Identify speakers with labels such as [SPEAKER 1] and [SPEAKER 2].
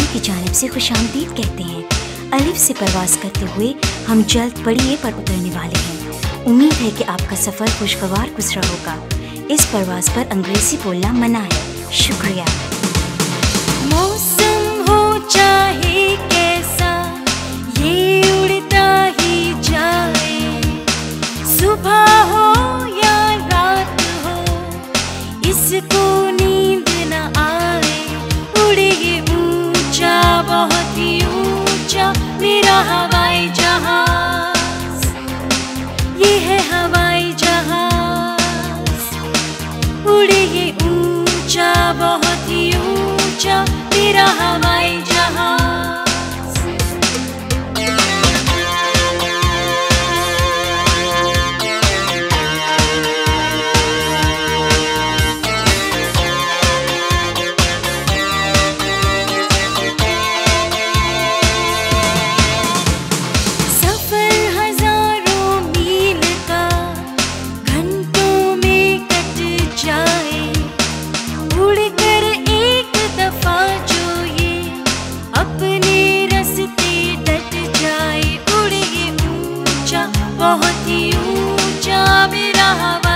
[SPEAKER 1] की जानिब से खुशामदीद कहते हैं। अलिफ से परवास करते हुए हम जल्द बड़ी पर उतरने वाले हैं। उम्मीद है कि आपका सफ़र खुशगवार गुजरा होगा। इस परवास पर अंग्रेज़ी बोलना मना है। शुक्रिया।
[SPEAKER 2] मौसम हो चाहे कैसा, ये उड़ता ही जाए। सुबह हो या रात हो, इसको नींद न आए। उड़े ये ऊंचा, बहुत ही ऊंचा मेरा हवाई जहाज। ये है हवाई जहाज। उड़े ये ऊंचा, बहुत ही ऊंचा मेरा हवाई जहाज। सफर हजारों मील का घंटों में कट जाए। उड़कर एक दफा जो ये अपने रास्ते डट जाए। उड़े ये ऊंचा, बहुत ही ऊंचा मेरा हवा